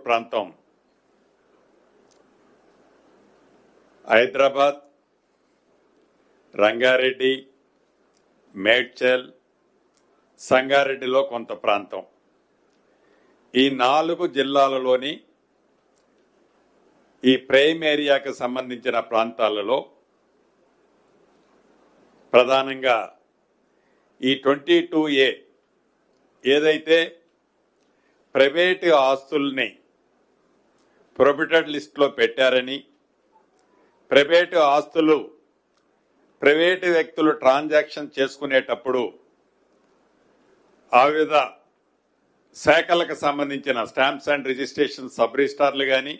ప్రాంతం హైదరాబాద్, రంగారెడ్డి, మేడ్చల్, సంగారెడ్డిలో కొంత ప్రాంతం, ఈ 4 జిల్లాలలోని ఈ ప్రైమ్ ఏరియాకు సంబంధించిన ప్రాంతాలలో ప్రధానంగా ఈ 22A ఏదైతే ప్రైవేటు ఆస్తుల్ని ప్రొహిబిటెడ్ లిస్టులో పెట్టారని, ప్రైవేటు ఆస్తులు ప్రైవేటు వ్యక్తులు ట్రాన్సాక్షన్ చేసుకునేటప్పుడు ఆ వివిధ శాఖలకు సంబంధించిన స్టాంప్స్ అండ్ రిజిస్ట్రేషన్ సబ్ రిజిస్ట్రార్లు కానీ,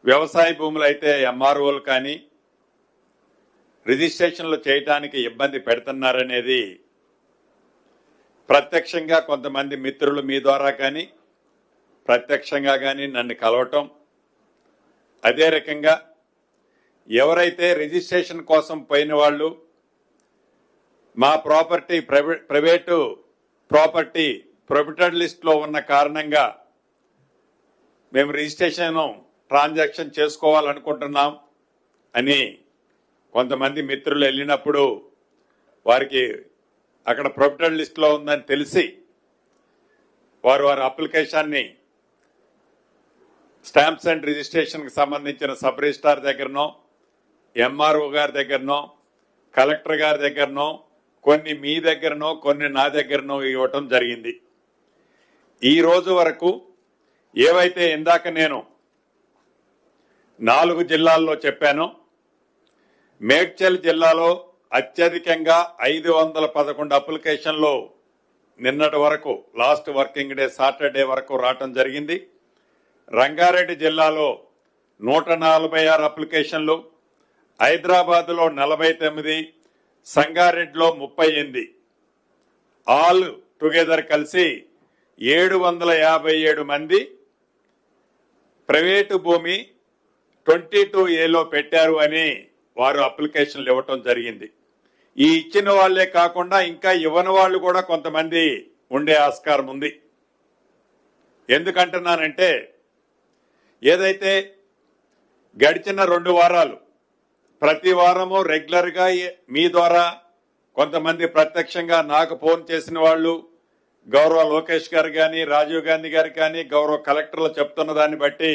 వ్యవసాయ భూములు అయితే ఎంఆర్ఓలు కానీ రిజిస్ట్రేషన్లు చేయడానికి ఇబ్బంది పెడుతున్నారనేది ప్రత్యక్షంగా కొంతమంది మిత్రులు మీ ద్వారా కానీ ప్రత్యక్షంగా కానీ నన్ను కలవటం, అదే రకంగా ఎవరైతే రిజిస్ట్రేషన్ కోసం పోయిన వాళ్ళు మా ప్రాపర్టీ ప్రైవేటు ప్రాపర్టీ ప్రొహిబిటెడ్ లిస్ట్లో ఉన్న కారణంగా మేము రిజిస్ట్రేషన్ ట్రాన్సాక్షన్ చేసుకోవాలనుకుంటున్నాం అని కొంతమంది మిత్రులు వెళ్ళినప్పుడు వారికి అక్కడ ప్రొహిబిటెడ్ లిస్టులో ఉందని తెలిసి వారి అప్లికేషన్ని స్టాంప్స్ అండ్ రిజిస్ట్రేషన్కి సంబంధించిన సబ్ రిజిస్ట్రార్ దగ్గరనో, ఎంఆర్ఓ గారి దగ్గరనో, కలెక్టర్ గారి దగ్గరనో, కొన్ని మీ దగ్గరనో, కొన్ని నా దగ్గరనో ఇవ్వటం జరిగింది. ఈ రోజు వరకు ఏవైతే ఇందాక నేను 4 జిల్లాల్లో చెప్పానో, మేడ్చల్ జిల్లాలో అత్యధికంగా 511 అప్లికేషన్లు నిన్నటి వరకు లాస్ట్ వర్కింగ్ డే సాటర్డే వరకు రావటం జరిగింది. రంగారెడ్డి జిల్లాలో 146 అప్లికేషన్లు, హైదరాబాద్లో 49, సంగారెడ్డిలో 38, ఆల్ టుగెదర్ కలిసి 757 మంది ప్రైవేటు భూమి 22Aలో పెట్టారు అని వారు అప్లికేషన్లు ఇవ్వటం జరిగింది. ఈ ఇచ్చిన వాళ్లే కాకుండా ఇంకా ఇవ్వని వాళ్ళు కూడా కొంతమంది ఉండే ఆస్కారం ఉంది. ఎందుకంటున్నానంటే ఏదైతే గడిచిన 2 వారాలు ప్రతి వారము రెగ్యులర్గా మీ ద్వారా కొంతమంది ప్రత్యక్షంగా నాకు ఫోన్ చేసిన వాళ్ళు, గౌరవ లోకేష్ గారు కానీ, రాజీవ్ గాంధీ గారు కానీ, గౌరవ కలెక్టర్లు చెప్తున్న దాన్ని బట్టి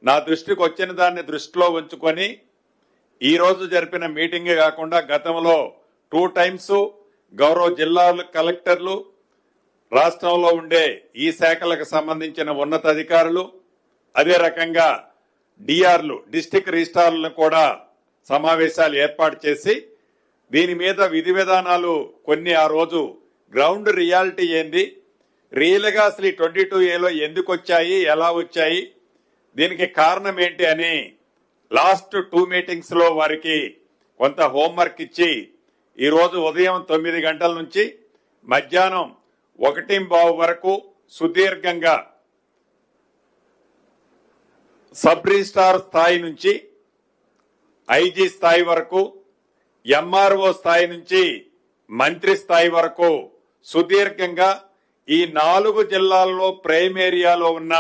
నా దృష్టికి వచ్చిన దాన్ని దృష్టిలో ఉంచుకొని ఈ రోజు జరిపిన మీటింగ్ కాకుండా గతంలో 2 టైమ్స్ గౌరవ జిల్లా కలెక్టర్లు, రాష్ట్రంలో ఉండే ఈ శాఖలకు సంబంధించిన ఉన్నతాధికారులు, అదే రకంగా డిఆర్లు డిస్ట్రిక్ట్ రిజిస్ట్రార్లను కూడా సమావేశాలు ఏర్పాటు చేసి దీని మీద విధి విధానాలు కొన్ని ఆ రోజు గ్రౌండ్ రియాలిటీ ఏంది, రియల్గా అసలు 22Aలో ఎందుకు వచ్చాయి, ఎలా వచ్చాయి, దీనికి కారణం ఏంటి అని లాస్ట్ 2 మీటింగ్స్ లో వారికి కొంత హోంవర్క్ ఇచ్చి ఈ రోజు ఉదయం 9 గంటల నుంచి మధ్యాహ్నం 1:15 వరకు సుదీర్ఘంగా సబ్ రిజిస్ట్రార్ స్థాయి నుంచి ఐజీ స్థాయి వరకు, ఎంఆర్ఓ స్థాయి నుంచి మంత్రి స్థాయి వరకు సుదీర్ఘంగా ఈ 4 జిల్లాల్లో ప్రైమ్ ఏరియాలో ఉన్న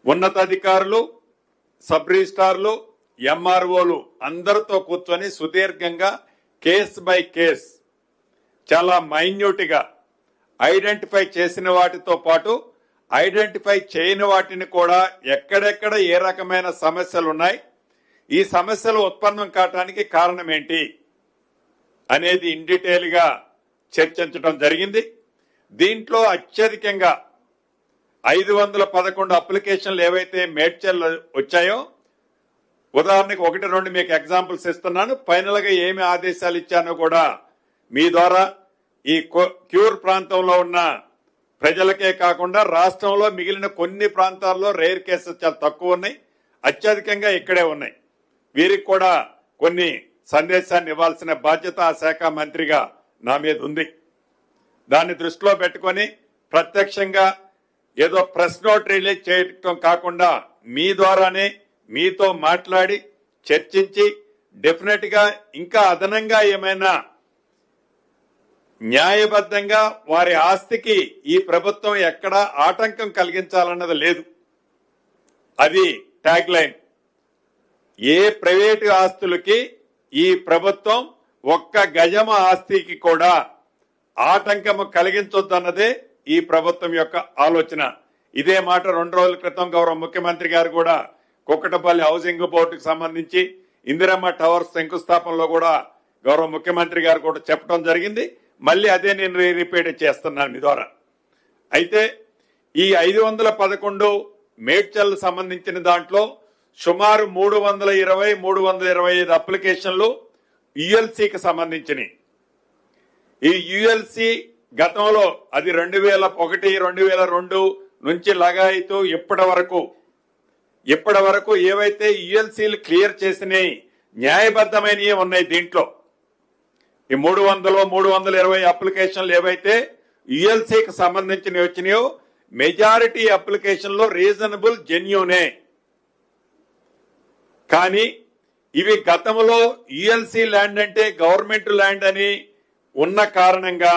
ఉన్నతాధికారులు, సబ్ రిజిస్ట్రార్లు, ఎంఆర్ఓలు అందరితో కూర్చొని సుదీర్ఘంగా కేస్ బై కేస్ చాలా మైన్యూట్ గా ఐడెంటిఫై చేసిన వాటితో పాటు ఐడెంటిఫై చేయని వాటిని కూడా ఎక్కడెక్కడ ఏ రకమైన సమస్యలు ఉన్నాయి, ఈ సమస్యలు ఉత్పన్నం కావడానికి కారణం ఏంటి అనేది ఇన్ డీటెయిల్ గా చర్చించడం జరిగింది. దీంట్లో అత్యధికంగా 511 అప్లికేషన్లు ఏవైతే మేడ్చల్ వచ్చాయో, ఉదాహరణకు 1-2 మీకు ఎగ్జాంపుల్స్ ఇస్తున్నాను. ఫైనల్ గా ఏమి ఆదేశాలు ఇచ్చానో కూడా మీ ద్వారా ఈ క్యూర్ ప్రాంతంలో ఉన్న ప్రజలకే కాకుండా రాష్ట్రంలో మిగిలిన కొన్ని ప్రాంతాల్లో రేర్ కేసెస్ చాలా తక్కువ ఉన్నాయి, అత్యధికంగా ఇక్కడే ఉన్నాయి. వీరికి కూడా కొన్ని సందేశాన్ని ఇవ్వాల్సిన బాధ్యత ఆ శాఖ మంత్రిగా నా మీద ఉంది. దాన్ని దృష్టిలో పెట్టుకొని ప్రత్యక్షంగా ఏదో ప్రెస్ నోట్ రిలీజ్ చేయడం కాకుండా మీ ద్వారానే మీతో మాట్లాడి చర్చించి డెఫినెట్ గా ఇంకా అదనంగా ఏమైనా న్యాయబద్ధంగా వారి ఆస్తికి ఈ ప్రభుత్వం ఎక్కడ ఆటంకం కలిగించాలన్నది లేదు. అది ట్యాగ్ లైన్. ఏ ప్రైవేటు ఆస్తులకి ఈ ప్రభుత్వం ఒక్క గజమ ఆస్తికి కూడా ఆటంకము కలిగించొద్దన్నదే ఈ ప్రభుత్వం యొక్క ఆలోచన. ఇదే మాట 2 రోజుల క్రితం గౌరవ ముఖ్యమంత్రి గారు కూడా కుక్కటపల్లి హౌసింగ్ బోర్డుకు సంబంధించి ఇందిరమ్మ టవర్స్ శంకుస్థాపనలో కూడా గౌరవ ముఖ్యమంత్రి గారు కూడా చెప్పడం జరిగింది. మళ్ళీ అదే నేను రిపీట్ చేస్తున్నాను మీ ద్వారా. అయితే ఈ 511 మేడ్చల్ సంబంధించిన దాంట్లో సుమారు 320-325 అప్లికేషన్లు యుఎల్సీకి సంబంధించినవి. ఈ యుఎల్సీ గతంలో అది 2001-2002 నుంచి లగాయితూ ఇప్పటి వరకు ఏవైతే యుఎల్సీలు క్లియర్ చేసినాయి న్యాయబద్ధమైనవి ఉన్నాయి. దీంట్లో ఈ 320 అప్లికేషన్లు ఏవైతే యుఎల్సీకి సంబంధించినవి వచ్చినాయో మెజారిటీ అప్లికేషన్లో రీజనబుల్ జెన్యూనే. కానీ ఇవి గతంలో యుఎల్సీ ల్యాండ్ అంటే గవర్నమెంట్ ల్యాండ్ అని ఉన్న కారణంగా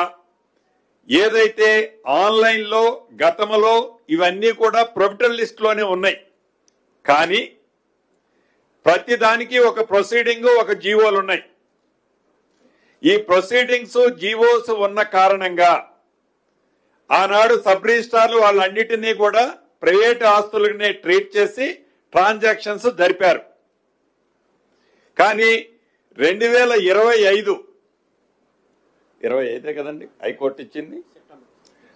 ఏదైతే ఆన్లైన్ లో గతంలో ఇవన్నీ కూడా ప్రొవిటల్ లిస్ట్ లోనే ఉన్నాయి. కానీ ప్రతిదానికి ఒక ప్రొసీడింగ్, ఒక జీవోలు ఉన్నాయి. ఈ ప్రొసీడింగ్స్, జీవోస్ ఉన్న కారణంగా ఆనాడు సబ్ రిజిస్ట్రార్లు వాళ్ళన్నిటినీ కూడా ప్రైవేట్ ఆస్తులనే ట్రీట్ చేసి ట్రాన్సాక్షన్స్ జరిపారు. కానీ 2025 కదండి హైకోర్టు ఇచ్చింది.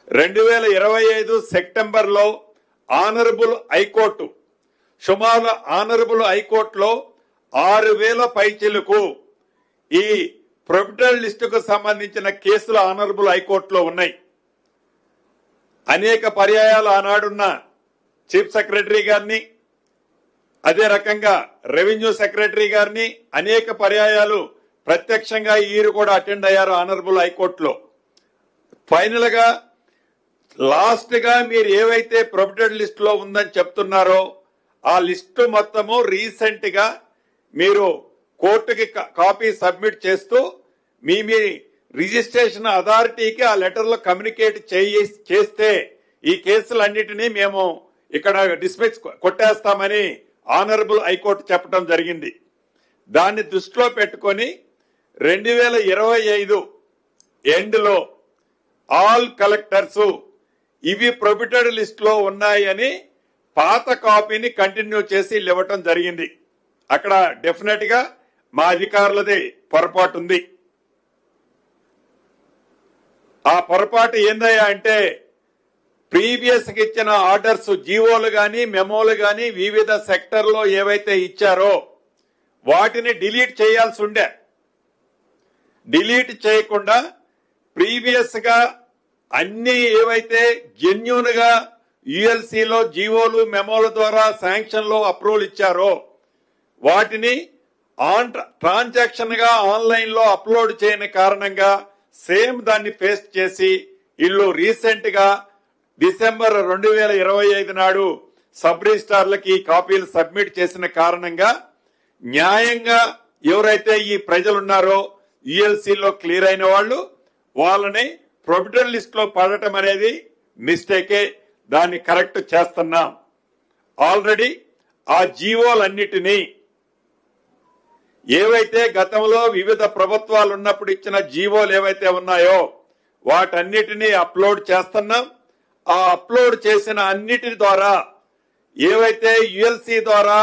2025 సెప్టెంబర్లో ఆనరబుల్ హైకోర్టు సుమారు ఆనరబుల్ హైకోర్టులో 6,000 పైచిలకు ఈ ప్రొవిటల్ లిస్టుకు సంబంధించిన కేసులు ఆనరబుల్ హైకోర్టులో ఉన్నాయి. అనేక పర్యాయాలు ఆనాడున్న చీఫ్ సెక్రటరీ గారిని, అదే రకంగా రెవెన్యూ సెక్రటరీ గారిని అనేక పర్యాయాలు ప్రత్యక్షంగా ఈరు కూడా అటెండ్ అయ్యారు ఆనరబుల్ హైకోర్టులో. ఫైనల్ గా లాస్ట్ గా మీరు ఏవైతే ప్రొవిటెడ్ లిస్ట్ లో ఉందని చెప్తున్నారో ఆ లిస్టు మొత్తము రీసెంట్ గా మీరు కోర్టుకి కాపీ సబ్మిట్ చేస్తూ మీ రిజిస్ట్రేషన్ అథారిటీకి ఆ లెటర్లో కమ్యూనికేట్ చేస్తే ఈ కేసులన్నిటినీ మేము ఇక్కడ డిస్మిస్ కొట్టేస్తామని ఆనరబుల్ హైకోర్టు చెప్పడం జరిగింది. దాన్ని దృష్టిలో పెట్టుకొని 2025 ఎండ్ లో ఆల్ కలెక్టర్స్ ఇవి ప్రొహిబిటెడ్ లిస్ట్ లో ఉన్నాయని పాత కాపీని కంటిన్యూ చేసి ఇవ్వటం జరిగింది. అక్కడ డెఫినెట్ గా మా అధికారులది పొరపాటు ఉంది. ఆ పొరపాటు ఏందయ్యా అంటే ప్రీవియస్ గా ఇచ్చిన ఆర్డర్స్, జీవోలు గాని మెమోలు గాని వివిధ సెక్టర్లో ఏవైతే ఇచ్చారో వాటిని డిలీట్ చేయాల్సి ఉండే. డిలీట్ చేయకుండా ప్రీవియస్ గా అన్ని ఏవైతే జెన్యూన్ గా యుఎల్సీలో జీవోలు మెమోల ద్వారా శాంక్షన్ లో అప్రూవల్ ఇచ్చారో వాటిని ట్రాన్సాక్షన్ గా ఆన్లైన్ లో అప్లోడ్ చేయని కారణంగా సేమ్ దాన్ని పేస్ట్ చేసి ఇల్లు రీసెంట్ గా డిసెంబర్ 2025 నాడు సబ్ రిజిస్ట్రార్లకి కాపీలు సబ్మిట్ చేసిన కారణంగా న్యాయంగా ఎవరైతే ఈ ప్రజలున్నారో యుఎల్సీలో క్లియర్ అయిన వాళ్ళని ప్రొవిడెంట్ లిస్ట్ లో పడటం అనేది మిస్టేకే. దాన్ని కరెక్ట్ చేస్తున్నాం. ఆల్రెడీ ఆ జీవోలన్నిటినీ ఏవైతే గతంలో వివిధ ప్రభుత్వాలు ఉన్నప్పుడు ఇచ్చిన జీవోలు ఏవైతే ఉన్నాయో వాటన్నిటినీ అప్లోడ్ చేస్తున్నాం. ఆ అప్లోడ్ చేసిన అన్నిటి ద్వారా ఏవైతే యుఎల్సీ ద్వారా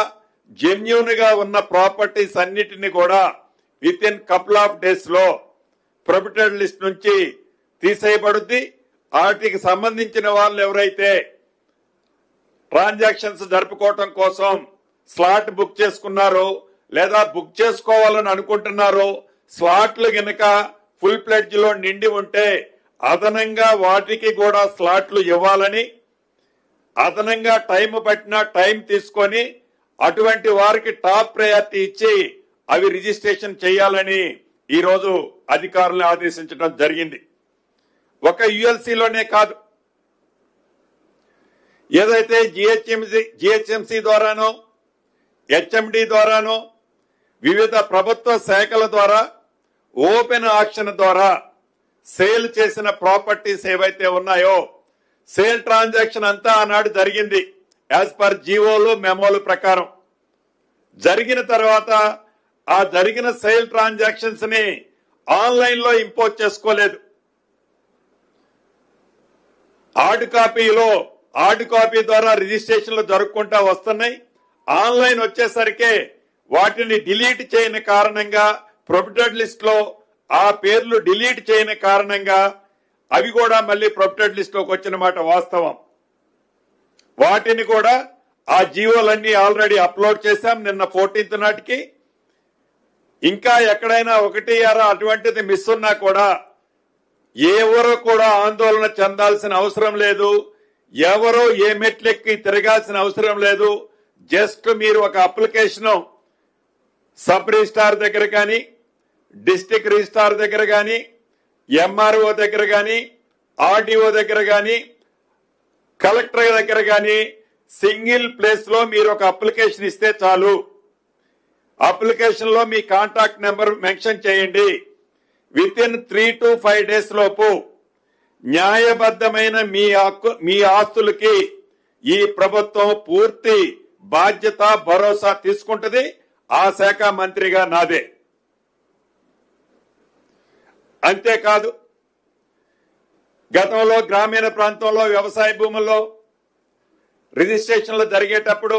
జెన్యూన్ గా ఉన్న ప్రాపర్టీస్ అన్నిటిని కూడా with in couple of days లో ప్రొహిబిటెడ్ లిస్ట్ నుంచి తీసేయబడుద్ది. వాటికి సంబంధించిన వాళ్ళు ఎవరైతే ట్రాన్సాక్షన్స్ జరుపుకోవటం కోసం స్లాట్ బుక్ చేసుకున్నారో లేదా బుక్ చేసుకోవాలని అనుకుంటున్నారో స్లాట్లు గనక ఫుల్ ప్లెడ్జ్ లో నిండి ఉంటే అదనంగా వాటికి కూడా స్లాట్లు ఇవ్వాలని, అదనంగా టైం పట్టినా టైం తీసుకొని అటువంటి వారికి టాప్ ప్రయారిటీ ఇచ్చి అవి రిజిస్ట్రేషన్ చేయాలని ఈ రోజు అధికారులను ఆదేశించడం జరిగింది. ఒక యుఎల్సీలోనే కాదు, ఏదైతే జిహెచ్ఎంసీ ద్వారానో హెచ్ఎండి ద్వారానో వివిధ ప్రభుత్వ శాఖల ద్వారా ఓపెన్ ఆక్షన్ ద్వారా సేల్ చేసిన ప్రాపర్టీస్ ఏవైతే ఉన్నాయో సేల్ ట్రాన్సాక్షన్ అంతా ఆనాడు జరిగింది యాజ్ పర్ జీవోలు మెమోలు ప్రకారం. జరిగిన తర్వాత ఆ జరిగిన సేల్ ట్రాన్సాక్షన్స్ ని ఆన్లైన్ లో ఇంపోర్ట్ చేసుకోలేదు. హార్డ్ కాపీ ద్వారా రిజిస్ట్రేషన్లు జరుపుకుంటా వస్తున్నాయి. ఆన్లైన్ వచ్చేసరికి వాటిని డిలీట్ చేయని కారణంగా ప్రొహిబిటెడ్ లిస్ట్ లో ఆ పేర్లు డిలీట్ చేయని కారణంగా అవి కూడా మళ్ళీ ప్రొహిబిటెడ్ లిస్ట్ లోకి వచ్చిన మాట వాస్తవం. వాటిని కూడా ఆ జీవోలన్నీ ఆల్రెడీ అప్లోడ్ చేశాం నిన్న 14th నాటికి. ఇంకా ఎక్కడైనా 1 అటువంటిది మిస్ ఉన్నా కూడా ఎవరు కూడా ఆందోళన చెందాల్సిన అవసరం లేదు. ఎవరో ఏ మెట్లెక్కి తిరగాల్సిన అవసరం లేదు. జస్ట్ మీరు ఒక అప్లికేషన్ సబ్ రిజిస్ట్రార్ దగ్గర కానీ, డిస్ట్రిక్ట్ రిజిస్ట్రార్ దగ్గర కానీ, ఎంఆర్ఓ దగ్గర కానీ, ఆర్డీఓ దగ్గర కానీ, కలెక్టర్ దగ్గర కానీ సింగిల్ ప్లేస్ లో మీరు ఒక అప్లికేషన్ ఇస్తే చాలు. అప్లికేషన్ లో మీ కాంటాక్ట్ నెంబర్ మెన్షన్ చేయండి. వితిన్ 3 to 5 days లోపు న్యాయబద్ధమైన మీ ఆస్తులకి ఈ ప్రభుత్వం పూర్తి బాధ్యత భరోసా తీసుకుంటది. ఆ శాఖ మంత్రిగా నాదే. అంతేకాదు గతంలో గ్రామీణ ప్రాంతంలో వ్యవసాయ భూముల్లో రిజిస్ట్రేషన్లు జరిగేటప్పుడు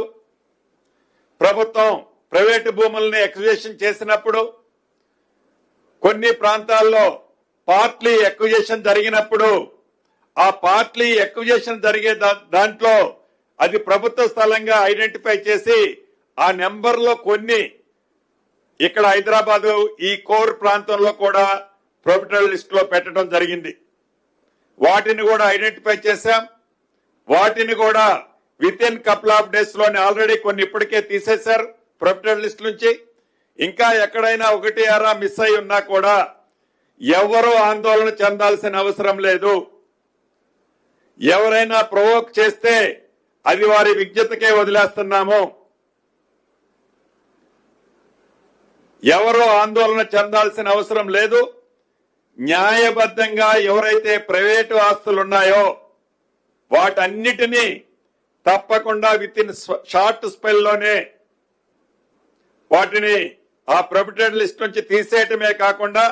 ప్రభుత్వం ప్రైవేటు భూముల్ని ఎక్విజిషన్ చేసినప్పుడు కొన్ని ప్రాంతాల్లో పార్ట్లీ ఎక్విజిషన్ జరిగినప్పుడు ఆ పార్ట్లీ ఎక్విజిషన్ జరిగే దాంట్లో అది ప్రభుత్వ స్థలంగా ఐడెంటిఫై చేసి ఆ నెంబర్లో కొన్ని ఇక్కడ హైదరాబాద్ ఈ కోర్ ప్రాంతంలో కూడా ప్రొహిబిటెడ్ లిస్ట్ లో పెట్టడం జరిగింది. వాటిని కూడా ఐడెంటిఫై చేశాం. వాటిని కూడా వితిన్ కపుల్ ఆఫ్ డేస్ లోనే ఆల్రెడీ కొన్ని ఇప్పటికే తీసేశారు ప్రొహిబిటెడ్ లిస్ట్ నుంచి. ఇంకా ఎక్కడైనా 1 మిస్ అయి ఉన్నా కూడా ఎవరూ ఆందోళన చెందాల్సిన అవసరం లేదు. ఎవరైనా ప్రొవోక్ చేస్తే అది వారి విజ్ఞతకే వదిలేస్తున్నాము. ఎవరూ ఆందోళన చెందాల్సిన అవసరం లేదు. న్యాయబద్ధంగా ఎవరైతే ప్రైవేటు ఆస్తులు ఉన్నాయో వాటన్నిటినీ తప్పకుండా వితిన్ షార్ట్ స్పెల్ లోనే వాటిని ఆ ప్రొహిబిటెడ్ లిస్ట్ నుంచి తీసేయటమే కాకుండా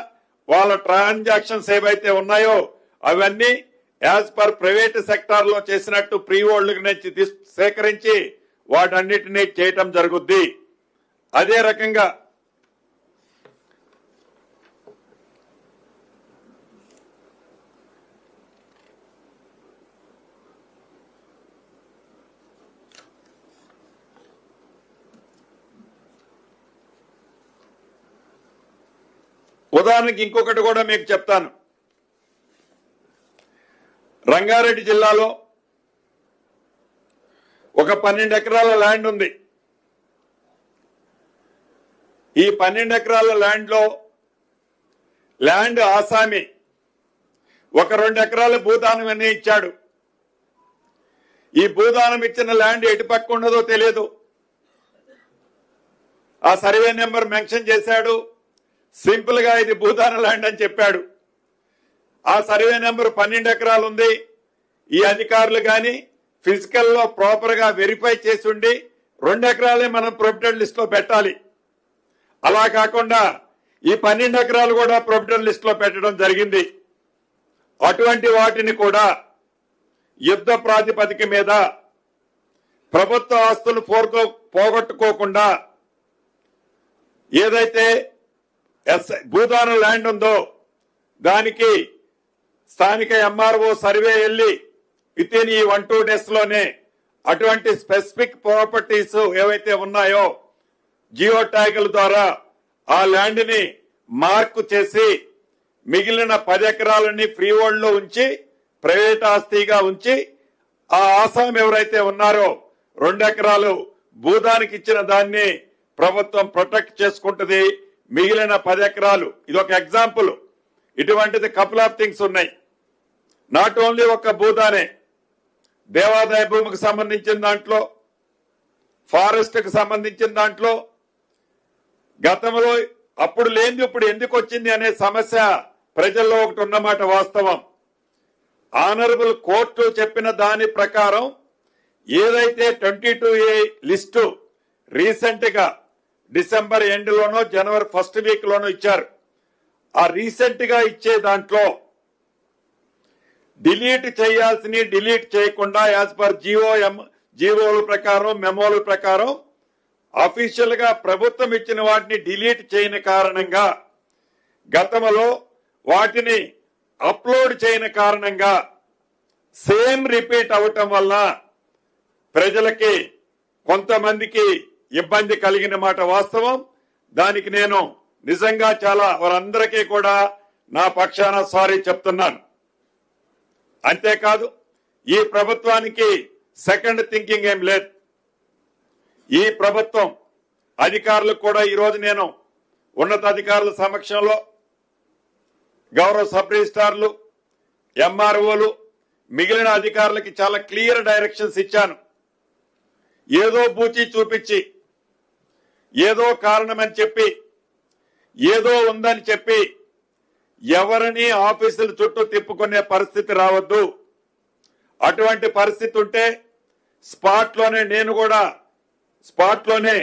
వాళ్ళ ట్రాన్సాక్షన్స్ ఏవైతే ఉన్నాయో అవన్నీ యాజ్ పర్ ప్రైవేట్ సెక్టార్ లో చేసినట్టు ప్రీ హోల్డ్ నుంచి సేకరించి వాటన్నిటినీ చేయటం జరుగుద్ది. అదే రకంగా ఉదాహరణకి ఇంకొకటి కూడా మీకు చెప్తాను. రంగారెడ్డి జిల్లాలో ఒక 12 ఎకరాల ల్యాండ్ ఉంది. ఈ 12 ఎకరాల ల్యాండ్ ఆసామి ఒక 2 ఎకరాల భూదానం అని ఇచ్చాడు. ఈ భూదానం ఇచ్చిన ల్యాండ్ ఎటు పక్క ఉన్నదో తెలియదు. ఆ సర్వే నెంబర్ మెన్షన్ చేశాడు. సింపుల్ గా ఇది భూదాన ల్యాండ్ అని చెప్పాడు. ఆ సర్వే నెంబర్ 12 ఎకరాలు ఉంది. ఈ అధికారులు గాని ఫిజికల్ లో ప్రాపర్ గా వెరిఫై చేసి ఉండి 2 ఎకరాలే మనం ప్రొహిబిటెడ్ లిస్ట్ లో పెట్టాలి. అలా కాకుండా ఈ 12 ఎకరాలు కూడా ప్రొహిబిటెడ్ లిస్ట్ లో పెట్టడం జరిగింది. అటువంటి వాటిని కూడా యుద్ధ ప్రాతిపదిక మీద ప్రభుత్వ ఆస్తులు పోగొట్టుకోకుండా ఏదైతే భూదాన ల్యాండ్ ఉందో దానికి స్థానిక ఎంఆర్ఓ సర్వే వెళ్లి వితిన్ ఈ 1-2 days లోనే అటువంటి స్పెసిఫిక్ ప్రాపర్టీస్ ఏవైతే ఉన్నాయో జియో ట్యాగుల ద్వారా ఆ ల్యాండ్ ని మార్క్ చేసి మిగిలిన 10 ఎకరాలని ఫ్రీ హోల్డ్ లో ఉంచి ప్రైవేట్ ఆస్తిగా ఉంచి ఆ ఆసాం ఎవరైతే ఉన్నారో 2 ఎకరాలు భూదానికి ఇచ్చిన దాన్ని ప్రభుత్వం ప్రొటెక్ట్ చేసుకుంటుంది. మిగిలిన 10 ఎకరాలు ఇదొక ఎగ్జాంపుల్. ఇటువంటిది కపుల్ ఆఫ్ థింగ్స్ ఉన్నాయి. నాట్ ఓన్లీ ఒక భూదానే, దేవాదాయ భూమికి సంబంధించిన దాంట్లో, ఫారెస్ట్ కి సంబంధించిన దాంట్లో గతంలో అప్పుడు లేనిది ఇప్పుడు ఎందుకు వచ్చింది అనే సమస్య ప్రజల్లో ఒకటి ఉన్నమాట వాస్తవం. ఆనరబుల్ కోర్టు చెప్పిన దాని ప్రకారం ఏదైతే 22A లిస్టు రీసెంట్ గా డిసెంబర్ ఎండ్ లోనో జనవరి ఫస్ట్ వీక్ లోనో ఇచ్చారు. ఆ రీసెంట్ గా ఇచ్చే దాంట్లో డిలీట్ చేయాల్సిన డిలీట్ చేయకుండా యాజ్ పర్ జీవోల ప్రకారం మెమోల ప్రకారం అఫీషియల్ గా ప్రభుత్వం ఇచ్చిన వాటిని డిలీట్ చేయని కారణంగా, గతంలో వాటిని అప్లోడ్ చేయని కారణంగా సేమ్ రిపీట్ అవటం వల్ల ప్రజలకి కొంతమందికి ఇబ్బంది కలిగిన మాట వాస్తవం. దానికి నేను నిజంగా చాలా వారందరికీ కూడా నా పక్షాన సారీ చెప్తున్నాను. అంతేకాదు ఈ ప్రభుత్వానికి సెకండ్ థింకింగ్ ఏం లేదు. ఈ ప్రభుత్వం అధికారులకు కూడా ఈరోజు నేను ఉన్నతాధికారుల సమక్షంలో గౌరవ సబ్ రిజిస్ట్రార్లు, ఎంఆర్ఓలు, మిగిలిన అధికారులకి చాలా క్లియర్ డైరెక్షన్స్ ఇచ్చాను. ఏదో బూచి చూపించి, ఏదో కారణమని చెప్పి, ఏదో ఉందని చెప్పి ఎవరిని ఆఫీసుల చుట్టూ తిప్పుకునే పరిస్థితి రావద్దు. అటువంటి పరిస్థితి ఉంటే నేను కూడా స్పాట్ లోనే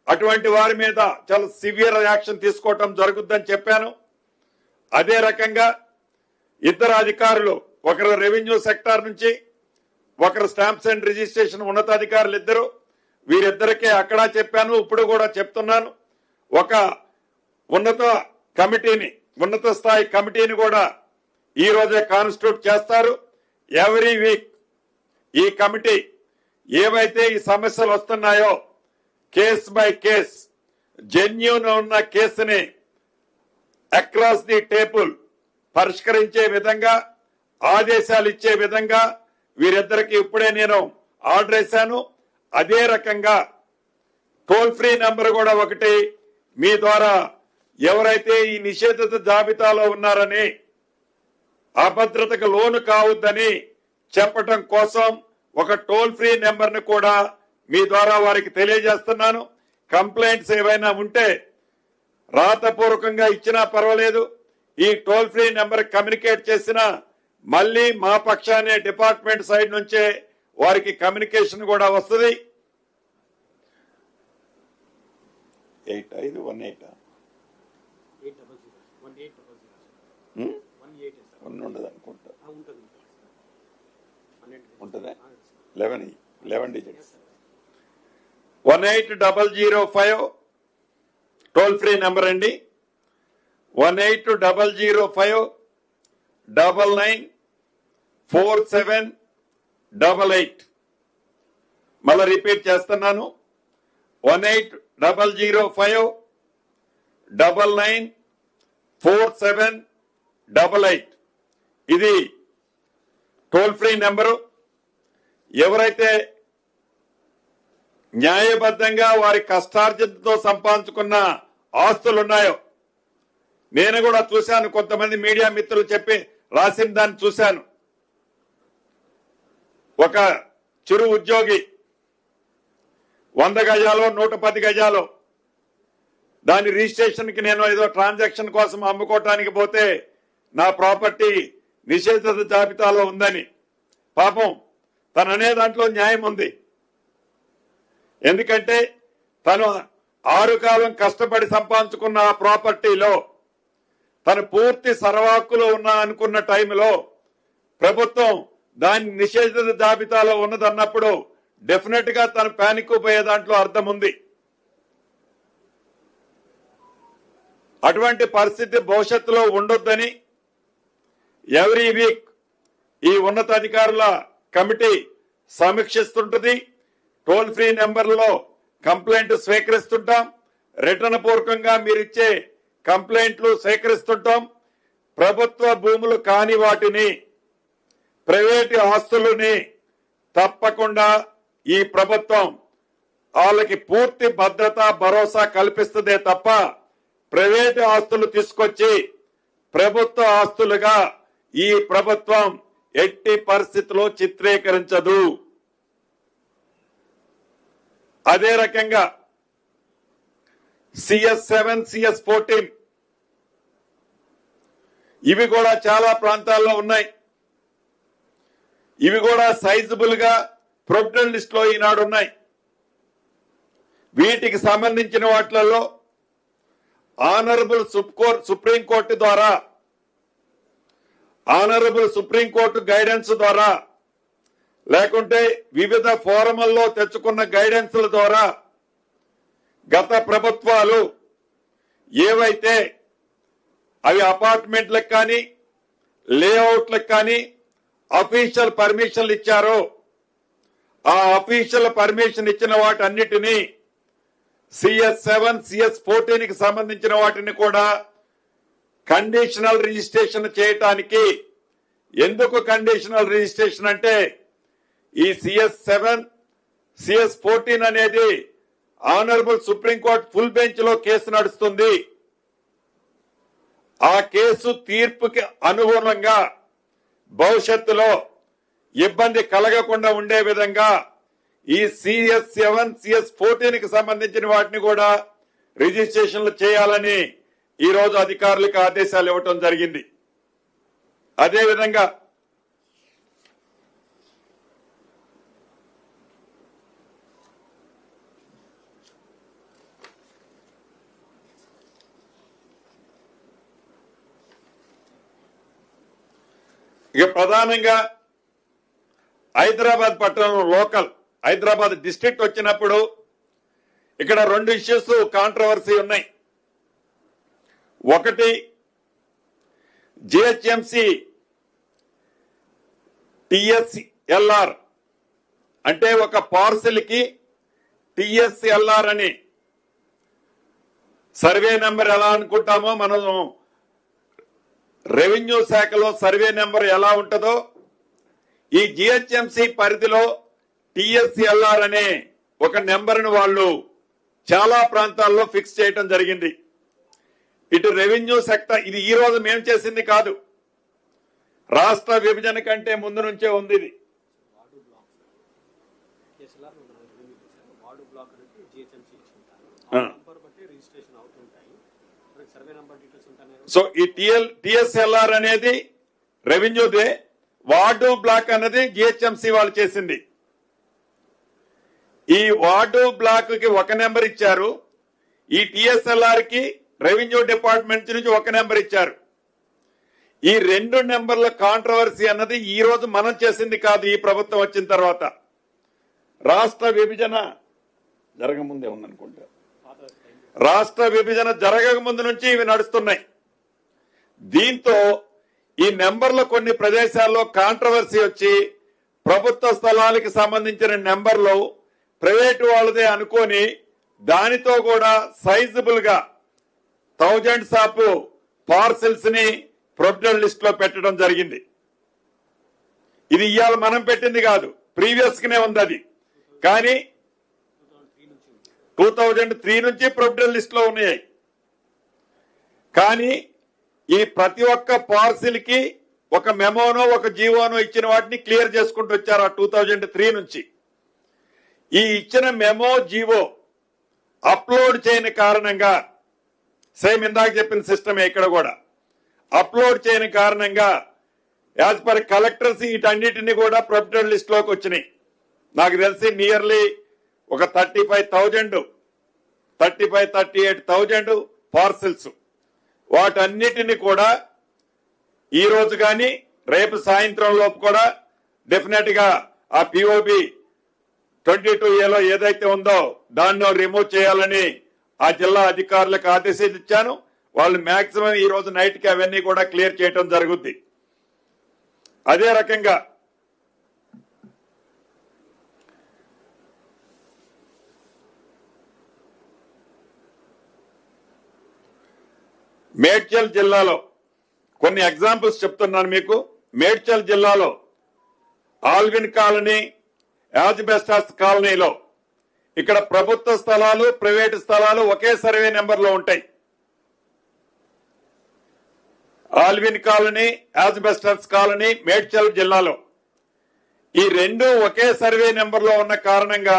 అటువంటి వారి మీద చాలా సివియర్ యాక్షన్ తీసుకోవటం జరుగుద్దని చెప్పాను. అదే రకంగా ఇద్దరు అధికారులు, ఒకరు రెవెన్యూ సెక్టార్ నుంచి, ఒకరు స్టాంప్స్ అండ్ రిజిస్ట్రేషన్ ఉన్నతాధికారులు ఇద్దరు, వీరిద్దరికే అక్కడ చెప్పాను, ఇప్పుడు కూడా చెప్తున్నాను. ఒక ఉన్నత స్థాయి కమిటీని కూడా ఈ రోజే కాన్స్టిట్యూట్ చేస్తారు. ఎవ్రీ వీక్ ఈ కమిటీ ఏవైతే ఈ సమస్యలు వస్తున్నాయో కేస్ బై కేస్ జెన్యూన్ ఉన్న కేసుని అక్రాస్ ది టేబుల్ పరిష్కరించే విధంగా, ఆదేశాలు ఇచ్చే విధంగా వీరిద్దరికి ఇప్పుడే నేను ఆర్డర్ వేశాను. అదే రకంగా టోల్ ఫ్రీ నంబర్ కూడా ఒకటి మీ ద్వారా ఎవరైతే ఈ నిషేధిత జాబితాలో ఉన్నారని, అభద్రతకు లోను కావద్దని చెప్పటం కోసం ఒక టోల్ ఫ్రీ నెంబర్ ని కూడా మీ ద్వారా వారికి తెలియజేస్తున్నాను. కంప్లైంట్స్ ఏవైనా ఉంటే రాతపూర్వకంగా ఇచ్చినా పర్వాలేదు, ఈ టోల్ ఫ్రీ నెంబర్ కమ్యూనికేట్ చేసినా మళ్ళీ మా పక్షానే డిపార్ట్మెంట్ సైడ్ నుంచే వారికి కమ్యూనికేషన్ కూడా వస్తుంది. 8518 ఉండదు అనుకుంటా, ఉంటుందా? 11 డిజిట్స్ 18005 టోల్ ఫ్రీ నెంబర్ అండి. 18005 994788. మళ్ళా రిపీట్ చేస్తున్నాను, 18005 994788. ఇది టోల్ ఫ్రీ నెంబరు. ఎవరైతే న్యాయబద్ధంగా వారి కష్టార్జితంతో సంపాదించుకున్న ఆస్తులున్నాయో, నేను కూడా చూశాను, కొంతమంది మీడియా మిత్రులు చెప్పి రాసిన దాన్ని చూశాను. ఒక చిరు ఉద్యోగి 100 గజాలో 110 గజాలో దాని రిజిస్ట్రేషన్ కి నేను ఏదో ట్రాన్సాక్షన్ కోసం అమ్ముకోవటానికి పోతే నా ప్రాపర్టీ నిషేధిత జాబితాలో ఉందని. పాపం తను అనే దాంట్లో న్యాయం ఉంది. ఎందుకంటే తను 6 కాలం కష్టపడి సంపాదించుకున్న ఆ ప్రాపర్టీలో తను పూర్తి సర్వాక్కులో ఉన్నా అనుకున్న టైంలో ప్రభుత్వం దాని నిషేధిత జాబితాలో ఉన్నదన్నప్పుడు డెఫినెట్ గా తను ప్యానిక్ పోయే దాంట్లో అర్థం ఉంది. అటువంటి పరిస్థితి భవిష్యత్తులో ఉండొద్దని ఎవ్రీ వీక్ ఈ ఉన్నతాధికారుల కమిటీ సమీక్షిస్తుంటది. టోల్ ఫ్రీ నెంబర్లలో కంప్లైంట్ స్వీకరిస్తుంటాం, రిటర్న్ పూర్వకంగా మీరిచ్చే కంప్లైంట్లు సేకరిస్తుంటాం. ప్రభుత్వ భూములు కాని వాటిని, ప్రైవేటు ఆస్తులని తప్పకుండా ఈ ప్రభుత్వం వాళ్ళకి పూర్తి భద్రత భరోసా కల్పిస్తుందే తప్ప ప్రైవేటు ఆస్తులు తీసుకొచ్చి ప్రభుత్వ ఆస్తులుగా ఈ ప్రభుత్వం ఎట్టి పరిస్థితిలో చిత్రీకరించదు. అదే రకంగా CS7, CS14 ఇవి కూడా చాలా ప్రాంతాల్లో ఉన్నాయి. ఇవి కూడా సైజబుల్ గా ప్రొవిడెంట్ లిస్ట్ లో ఈనాడు ఉన్నాయి. వీటికి సంబంధించిన వాటిలలో ఆనరబుల్ సుప్రీంకోర్టు ద్వారా, ఆనరబుల్ సుప్రీంకోర్టు గైడెన్స్ ద్వారా, లేకుంటే వివిధ ఫోరముల్లో తెచ్చుకున్న గైడెన్స్ల ద్వారా గత ప్రభుత్వాలు ఏవైతే అవి అపార్ట్మెంట్లకు కానీ లేఅవుట్లకు కానీ అఫీషియల్ పర్మిషన్లు ఇచ్చారో ఆ అఫీషియల్ పర్మిషన్ ఇచ్చిన వాటన్నిటినీ CS7, CS14 కి సంబంధించిన వాటిని కూడా కండిషనల్ రిజిస్ట్రేషన్ చేయటానికి, ఎందుకు కండిషనల్ రిజిస్ట్రేషన్ అంటే ఈ CS7, CS14 అనేది ఆనరబుల్ సుప్రీంకోర్టు ఫుల్ బెంచ్ లో కేసు నడుస్తుంది. ఆ కేసు తీర్పుకి అనుగుణంగా భవిష్యత్తులో ఇబ్బంది కలగకుండా ఉండే విధంగా ఈ CS7, CS14 కి సంబంధించిన వాటిని కూడా రిజిస్ట్రేషన్లు చేయాలని ఈ రోజు అధికారులకు ఆదేశాలు ఇవ్వటం జరిగింది. అదేవిధంగా ఇక ప్రధానంగా హైదరాబాద్ పట్టణంలో లోకల్ హైదరాబాద్ డిస్ట్రిక్ట్ వచ్చినప్పుడు ఇక్కడ రెండు ఇష్యూస్ కాంట్రవర్సీ ఉన్నాయి. ఒకటి GHMC TSLR అంటే ఒక పార్సిల్ కి TSLR అని సర్వే నెంబర్ ఎలా అనుకుంటామో మనం రెవెన్యూ శాఖలో సర్వే నెంబర్ ఎలా ఉంటుందో ఈ GHMC పరిధిలో TSLR అనే ఒక నెంబర్ను వాళ్ళు చాలా ప్రాంతాల్లో ఫిక్స్ చేయటం జరిగింది. ఇటు రెవెన్యూ సెక్టర్, ఇది ఈ రోజు మేము చేసింది కాదు, రాష్ట్ర విభజన కంటే ముందు నుంచే ఉంది. ఇది సో ఈ TSLR అనేది రెవెన్యూదే, వార్డు బ్లాక్ అనేది GHMC వాళ్ళు చేసింది. ఈ వార్డు బ్లాక్ కి ఒక నెంబర్ ఇచ్చారు, ఈ TSLR కి రెవెన్యూ డిపార్ట్మెంట్ నుంచి ఒక నెంబర్ ఇచ్చారు. ఈ రెండు నెంబర్ల కాంట్రవర్సీ అన్నది ఈ రోజు మనం చేసింది కాదు. ఈ ప్రభుత్వం వచ్చిన తర్వాత రాష్ట్ర విభజన జరగముందే ఉందనుకుంటా, రాష్ట్ర విభజన జరగక ముందు నుంచి ఇవి నడుస్తున్నాయి. దీంతో ఈ నెంబర్లు కొన్ని ప్రదేశాల్లో కాంట్రవర్సీ వచ్చి ప్రభుత్వ స్థలాలకు సంబంధించిన నెంబర్లు ప్రైవేటు వాళ్ళదే అనుకొని దానితో కూడా సైజబుల్ గా థౌజండ్స్ ఆఫ్ పార్సిల్స్ ని ప్రొవిడెంట్ లిస్ట్ లో పెట్టడం జరిగింది. ఇది ఇవాళ మనం పెట్టింది కాదు, ప్రీవియస్ గానే ఉంది అది. కానీ 2003 నుంచి ప్రొవిడెంట్ లిస్ట్ లో ఉన్నాయి. కానీ ఈ ప్రతి ఒక్క పార్సిల్ కి ఒక మెమోనో ఒక జీవోనో ఇచ్చిన వాటిని క్లియర్ చేసుకుంటూ వచ్చారు ఆ 2003 నుంచి. ఈ ఇచ్చిన మెమో జీవో అప్లోడ్ చేయని కారణంగా, సేమ్ ఇందాక చెప్పిన సిస్టమే ఇక్కడ కూడా అప్లోడ్ చేయని కారణంగా యాజ్ పర్ కలెక్టర్స్ వీటన్నిటిని కూడా ప్రొవిడెంట్ లిస్ట్ లోకి వచ్చినాయి. నాకు తెలిసి నియర్లీ ఒక 38,000 పార్సిల్స్. వాటన్నిటిని కూడా ఈ రోజు కానీ రేపు సాయంత్రం లోపు కూడా డెఫినెట్ గా ఆ POB 22A ఏదైతే ఉందో దాన్ని రిమూవ్ చేయాలని ఆ జిల్లా అధికారులకు ఆదేశాలు ఇచ్చాను. వాళ్ళు మాక్సిమం ఈ రోజు నైట్ కి అవన్నీ కూడా క్లియర్ చేయడం జరుగుద్ది. అదే రకంగా మేడ్చల్ జిల్లాలో కొన్ని ఎగ్జాంపుల్స్ చెప్తున్నాను మీకు. మేడ్చల్ జిల్లాలో ఆల్విన్ కాలనీ, యాజ్బెస్టాస్ కాలనీలో ఇక్కడ ప్రభుత్వ స్థలాలు ప్రైవేటు స్థలాలు ఒకే సర్వే నెంబర్ లో ఉంటాయి. Alvin colony, asbestos colony Medchal జిల్లాలో ఈ రెండు ఒకే సర్వే నెంబర్ లో ఉన్న కారణంగా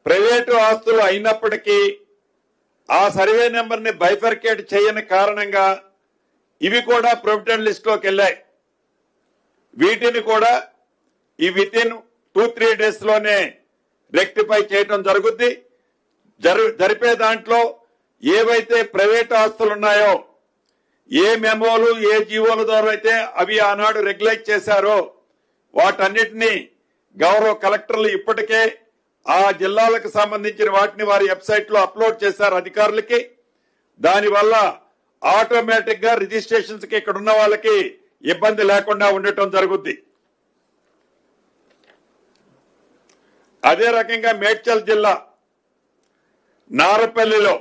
ప్రైవేటు ఆస్తులు అయినప్పటికీ ఆ సర్వే నెంబర్ ని బైఫర్కేట్ చేయని కారణంగా ఇవి కూడా ప్రొవిడెంట్ లిస్ట్ లోకి వెళ్ళాయి. వీటిని కూడా ఈ వితిన్ 2-3 డేస్ లోనే రెక్టిఫై చేయటం జరుగుద్ది. జరిపే దాంట్లో ఏవైతే ప్రైవేట్ ఆస్తులు ఉన్నాయో, ఏ మెమోలు ఏ జీవోల ద్వారా అయితే అవి ఆనాడు రెగ్యులేట్ చేశారో వాటన్నిటినీ గౌరవ కలెక్టర్లు ఇప్పటికే ఆ జిల్లాలకు సంబంధించిన వాటిని వారి వెబ్సైట్ లో అప్లోడ్ చేశారు అధికారులకి. దానివల్ల ఆటోమేటిక్ గా రిజిస్ట్రేషన్స్ కి ఇక్కడ ఉన్న వాళ్ళకి ఇబ్బంది లేకుండా ఉండటం జరుగుద్ది. అదే రకంగా మేడ్చల్ జిల్లా నారపల్లిలో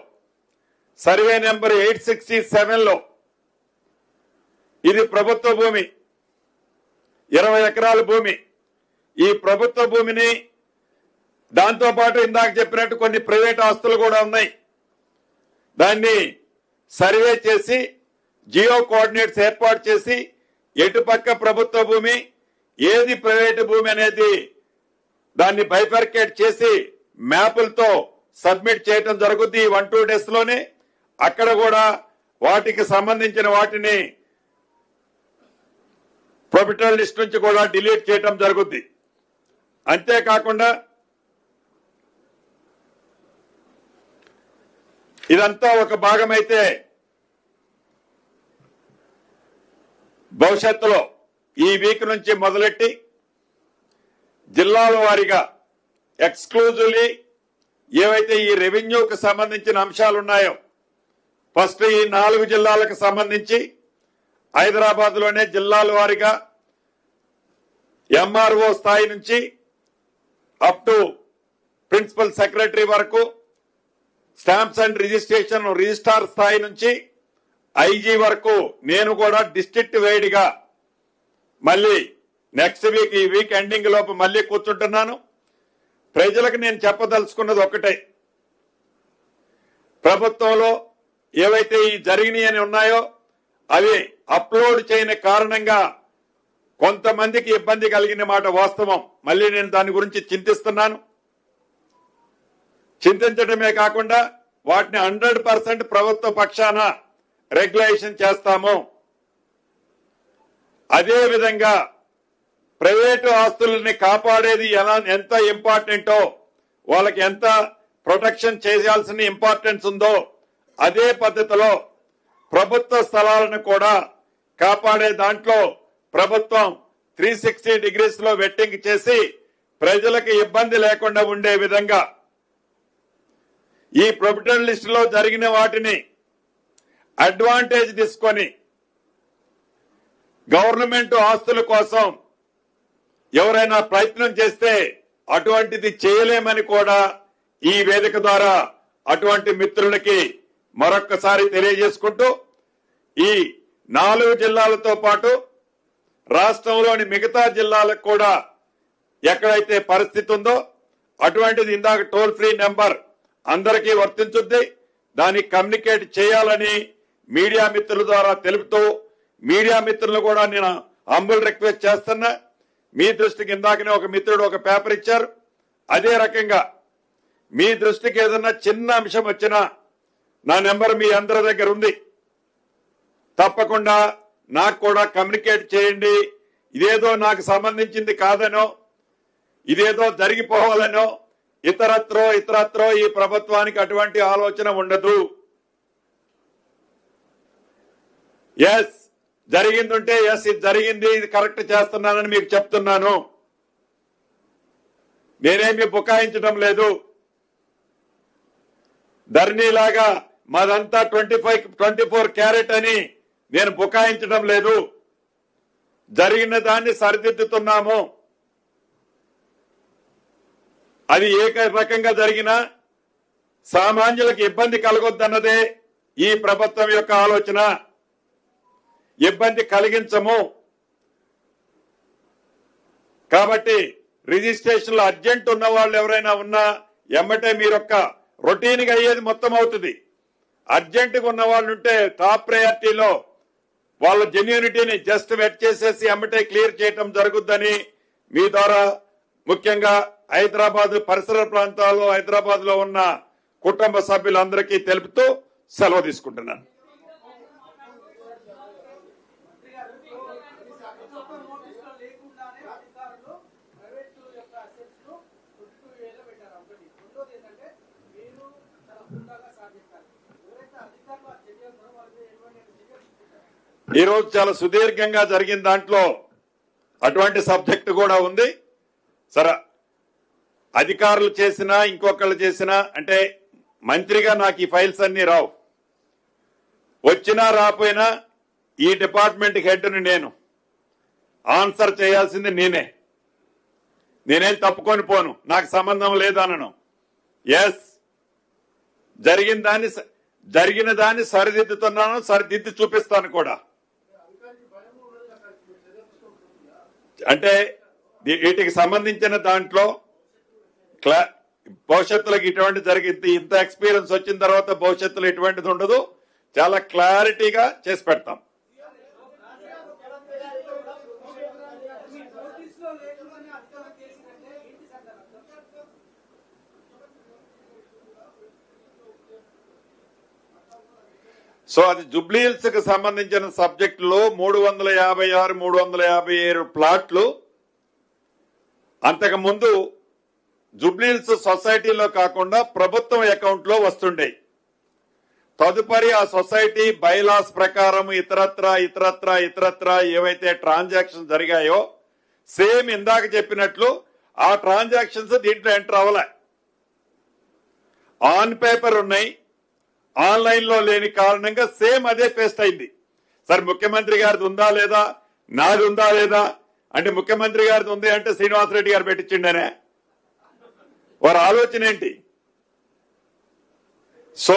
సర్వే నెంబర్ 867 లో ఇది ప్రభుత్వ భూమి, 20 ఎకరాల భూమి. ఈ ప్రభుత్వ భూమిని దాంతో పాటు ఇందాక చెప్పినట్టు కొన్ని ప్రైవేట్ ఆస్తులు కూడా ఉన్నాయి. దాన్ని సర్వే చేసి జియో కోఆర్డినేట్స్ ఏర్పాటు చేసి ఎటుపక్క ప్రభుత్వ భూమి ఏది ప్రైవేట్ భూమి అనేది దాన్ని బైఫర్కేట్ చేసి మ్యాపులతో సబ్మిట్ చేయడం జరుగుద్ది 1-2 డేస్ లోనే. అక్కడ కూడా వాటికి సంబంధించిన వాటిని ప్రొవిడెంట్ లిస్ట్ నుంచి కూడా డిలీట్ చేయడం జరుగుద్ది. అంతేకాకుండా ఇదంతా ఒక భాగమైతే భవిష్యత్తులో ఈ వీక్ నుంచి మొదలెట్టి జిల్లాల వారీగా ఎక్స్క్లూజివ్లీ ఏవైతే ఈ రెవెన్యూకి సంబంధించిన అంశాలు ఉన్నాయో ఫస్ట్ ఈ 4 జిల్లాలకు సంబంధించి హైదరాబాద్ లోనే జిల్లాల వారీగా ఎంఆర్ఓ స్థాయి నుంచి అప్ టు ప్రిన్సిపల్ సెక్రటరీ వరకు, స్టాంప్స్ అండ్ రిజిస్ట్రేషన్ రిజిస్ట్రార్ స్థాయి నుంచి ఐజీ వరకు నేను కూడా డిస్ట్రిక్ట్ వైడ్ గా మళ్ళీ నెక్స్ట్ వీక్ ఈ వీక్ ఎండింగ్ లోపు మళ్ళీ కూర్చుంటున్నాను. ప్రజలకు నేను చెప్పదలుచుకున్నది ఒకటే, ప్రభుత్వంలో ఏవైతే ఈ జరిగినాయని ఉన్నాయో అవి అప్లోడ్ చేయని కారణంగా కొంతమందికి ఇబ్బంది కలిగిన మాట వాస్తవం. మళ్ళీ నేను దాని గురించి చింతిస్తున్నాను. చింతించడమే కాకుండా వాటిని 100% ప్రభుత్వ పక్షాన రెగ్యులేషన్ చేస్తాము. అదే విధంగా ప్రైవేటు ఆస్తుల్ని కాపాడేది ఎంత ఇంపార్టెంటో, వాళ్ళకి ఎంత ప్రొటెక్షన్ చేయాల్సిన ఇంపార్టెన్స్ ఉందో అదే పద్ధతిలో ప్రభుత్వ స్థలాలను కూడా కాపాడే దాంట్లో ప్రభుత్వం 360 డిగ్రీస్ లో వెట్టింగ్ చేసి ప్రజలకు ఇబ్బంది లేకుండా ఉండే విధంగా ఈ ప్రొవిడెంట్ లిస్ట్ లో జరిగిన వాటిని అడ్వాంటేజ్ తీసుకొని గవర్నమెంట్ ఆస్తుల కోసం ఎవరైనా ప్రయత్నం చేస్తే అటువంటిది చేయలేమని కూడా ఈ వేదిక ద్వారా అటువంటి మిత్రులకి మరొక్కసారి తెలియజేసుకుంటూ ఈ 4 జిల్లాలతో పాటు రాష్ట్రంలోని మిగతా జిల్లాలకు కూడా ఎక్కడైతే పరిస్థితి ఉందో అటువంటిది ఇందాక టోల్ ఫ్రీ నెంబర్ అందరికీ వర్తించుద్ది, దాన్ని కమ్యూనికేట్ చేయాలని మీడియా మిత్రుల ద్వారా తెలుపుతూ మీడియా మిత్రులను కూడా నేను హంబుల్ రిక్వెస్ట్ చేస్తున్నా. మీ దృష్టికి ఇందాకనే ఒక మిత్రుడు ఒక పేపర్ ఇచ్చారు. అదే రకంగా మీ దృష్టికి ఏదన్నా చిన్న అంశం వచ్చినా నా నెంబర్ మీ అందరి దగ్గర ఉంది, తప్పకుండా నాకు కూడా కమ్యూనికేట్ చేయండి. ఇదేదో నాకు సంబంధించింది కాదనో, ఇదేదో జరిగిపోవాలనో ఇతరత్రో ఈ ప్రభుత్వానికి అటువంటి ఆలోచన ఉండదు. ఎస్ జరిగిందంటే ఎస్ ఇది జరిగింది, ఇది కరెక్ట్ చేస్తున్నానని మీకు చెప్తున్నాను. నేనేమి బుకాయించడం లేదు. ధరణిలాగా మాదంతా 24 క్యారెట్ అని నేను బుకాయించడం లేదు. జరిగిన దాన్ని సరిదిద్దుతున్నాము. అది ఏ రకంగా జరిగినా సామాన్యులకు ఇబ్బంది కలగొద్దన్నదే ఈ ప్రభుత్వం యొక్క ఆలోచన. ఇబ్బంది కలిగించము. కాబట్టి రిజిస్ట్రేషన్లో అర్జెంట్ ఉన్న వాళ్ళు ఎవరైనా ఉన్నా ఎమ్మటే మీరొక్క రొటీన్ గా అయ్యేది మొత్తం అవుతుంది. అర్జెంటుగా ఉన్న వాళ్ళు ఉంటే టాప్ ప్రయారిటీలో వాళ్ళ జెన్యూనిటీని జస్ట్ వెట్ చేసేసి ఎమ్మటే క్లియర్ చేయటం జరుగుద్దని మీ ద్వారా ముఖ్యంగా హైదరాబాద్ పరిసర ప్రాంతాల్లో హైదరాబాద్ లో ఉన్న కుటుంబ సభ్యులందరికీ తెలుపుతూ సెలవు తీసుకుంటున్నాను. ఈరోజు చాలా సుదీర్ఘంగా జరిగిన దాంట్లో అటువంటి సబ్జెక్టు కూడా ఉంది. సరే, అధికారులు చేసినా ఇంకొకళ్ళు చేసినా అంటే మంత్రిగా నాకు ఈ ఫైల్స్ అన్ని రావు. వచ్చినా రాపోయినా ఈ డిపార్ట్మెంట్ హెడ్ని నేను ఆన్సర్ చేయాల్సింది నేనేం తప్పుకొని పోను, నాకు సంబంధం లేదనను. ఎస్, జరిగిన దాన్ని సరిదిద్దుతున్నాను, సరిదిద్ది చూపిస్తాను కూడా. అంటే వీటికి సంబంధించిన దాంట్లో భవిష్యత్తులోకి ఇటువంటి జరిగింది, ఇంత ఎక్స్పీరియన్స్ వచ్చిన తర్వాత భవిష్యత్తులో ఎటువంటిది ఉండదు, చాలా క్లారిటీగా చేసి పెడతాం. సో అది జూబ్లీహిల్స్ కి సంబంధించిన సబ్జెక్టులో 356, 357 ప్లాట్లు అంతకు ముందు జూబ్లీహిల్స్ సొసైటీలో కాకుండా ప్రభుత్వం అకౌంట్ లో వస్తుండే. తదుపరి ఆ సొసైటీ బైలాస్ ప్రకారం ఇతరత్ర ఏవైతే ట్రాన్సాక్షన్స్ జరిగాయో సేమ్ ఇందాక చెప్పినట్లు ఆ ట్రాన్సాక్షన్స్ దీంట్లో ఎంటర్ అవ్వలే. ఆన్ పేపర్ ఉన్నాయి, ఆన్లైన్ లో లేని కారణంగా సేమ్ అదే పేస్ట్ అయింది. సరే, ముఖ్యమంత్రి గారిది ఉందా లేదా, నాది ఉందా లేదా అంటే ముఖ్యమంత్రి గారిది ఉంది అంటే శ్రీనివాసరెడ్డి గారు పెట్టించిండనే వారి ఆలోచన ఏంటి? సో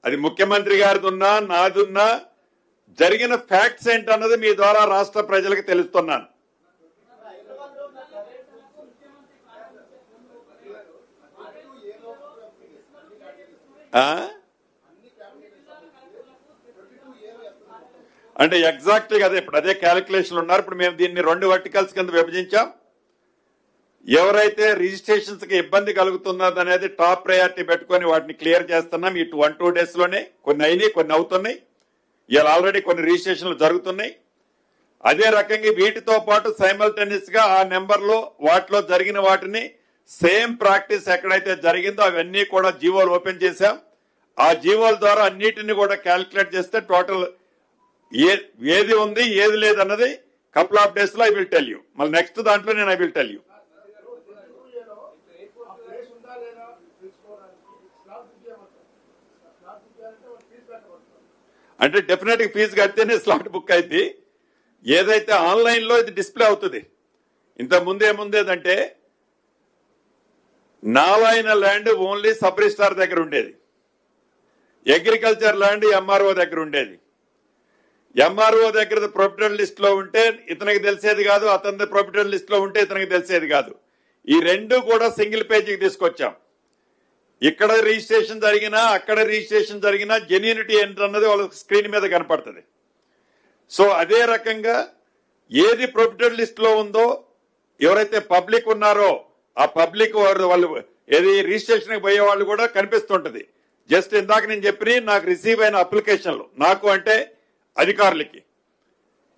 అది ముఖ్యమంత్రి గారిది ఉన్నా నాది ఉన్నా జరిగిన ఫ్యాక్ట్స్ ఏంటన్నది మీ ద్వారా రాష్ట్ర ప్రజలకు తెలుస్తున్నాను. అంటే ఎగ్జాక్ట్ గా అదే ఇప్పుడు అదే క్యాలిక్యులేషన్ ఉన్నారు. ఇప్పుడు మేము దీన్ని 2 వర్టికల్స్ కింద విభజించాం. ఎవరైతే రిజిస్ట్రేషన్స్ కి ఇబ్బంది కలుగుతున్నది అనేది టాప్ ప్రయారిటీ పెట్టుకొని వాటిని క్లియర్ చేస్తున్నాం. ఈ 1-2 డేస్ లోనే కొన్ని అయినాయి, కొన్ని అవుతున్నాయి. ఇలా ఆల్రెడీ కొన్ని రిజిస్ట్రేషన్లు జరుగుతున్నాయి. అదే రకంగా వీటితో పాటు సైమల్టేనియస్ గా ఆ నెంబర్లో వాటిలో జరిగిన వాటిని సేమ్ ప్రాక్టీస్ ఎక్కడైతే జరిగిందో అవన్నీ కూడా జీవోలు ఓపెన్ చేశాం. ఆ జీవోల ద్వారా అన్నిటిని కూడా క్యాల్కులేట్ చేస్తే టోటల్ ఏది ఉంది ఏది లేదన్నది కపుల్ ఆఫ్ డేస్ లో ఐ విల్ టెల్ యూ. మళ్ళీ నెక్స్ట్ దాంట్లో నేను ఐ విల్ టెల్ యూ. అంటే డెఫినెట్ గా ఫీజు కడితేనే స్లాట్ బుక్ అయింది. ఏదైతే ఆన్లైన్ లో ఇది డిస్ప్లే అవుతుంది. ఇంత ముందేముందేదంటే నాలాయన ల్యాండ్ ఓన్లీ సబ్ రిజిస్ట్రార్ దగ్గర ఉండేది, అగ్రికల్చర్ ల్యాండ్ ఎంఆర్ఓ దగ్గర ఉండేది. ఎంఆర్ఓ దగ్గర ప్రొపరేటర్ లిస్ట్ లో ఉంటే ఇతనికి తెలిసేది కాదు, అతని ప్రొపరేటర్ లిస్ట్ లో ఉంటే ఇతనికి తెలిసేది కాదు. ఈ రెండు కూడా సింగిల్ పేజీకి తీసుకొచ్చాం. ఇక్కడ రిజిస్ట్రేషన్ జరిగినా అక్కడ రిజిస్ట్రేషన్ జరిగినా జెన్యూనిటీ ఏంటన్నది వాళ్ళకి స్క్రీన్ మీద కనపడుతుంది. సో అదే రకంగా ఏది ప్రొపరేటర్ లిస్ట్ లో ఉందో ఎవరైతే పబ్లిక్ ఉన్నారో ఆ పబ్లిక్ వాళ్ళు ఏది రిజిస్ట్రేషన్ పోయే వాళ్ళు కూడా కనిపిస్తుంటది. జస్ట్ ఇందాక నేను చెప్పిన నాకు రిసీవ్ అయిన అప్లికేషన్లు నాకు అంటే అధికారులకి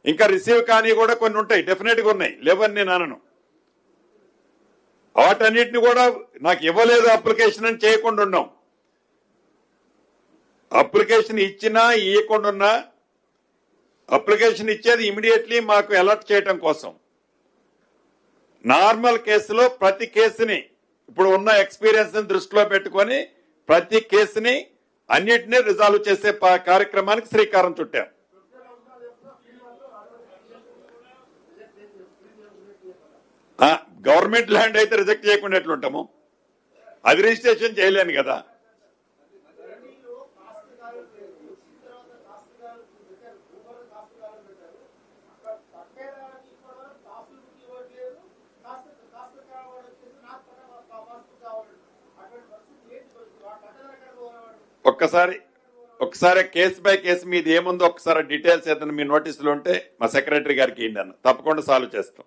ఇంకా రిసీవ్ కానీ కూడా కొన్ని ఉంటాయి, డెఫినెట్ గా ఉన్నాయి, లేవని నేను అనను. వాటన్నిటిని కూడా నాకు ఇవ్వలేదు అప్లికేషన్ అని చేయకుండా ఉన్నాం. అప్లికేషన్ ఇచ్చినా ఇవ్వకుండా ఉన్నా అప్లికేషన్ ఇచ్చేది ఇమీడియట్లీ మాకు అలర్ట్ చేయడం కోసం. నార్మల్ కేసులో ప్రతి కేసుని ఇప్పుడు ఉన్న ఎక్స్పీరియన్స్ ని దృష్టిలో పెట్టుకొని ప్రతి కేసుని అన్నిటినీ రిజాల్వ్ చేసే కార్యక్రమానికి శ్రీకారం చుట్టాం. గవర్నమెంట్ ల్యాండ్ అయితే రిజెక్ట్ చేయకుండా ఎట్లుంటాము, అది రిజిస్ట్రేషన్ చేయలేను కదా. ఒక్కసారి కేసు బై కేసు మీది ఏముందో ఒక్కసారి డీటెయిల్స్ ఏదైనా మీ నోటీసులు ఉంటే మా సెక్రటరీ గారికి ఇవ్వండి అన్న, తప్పకుండా సాల్వ్ చేస్తాం.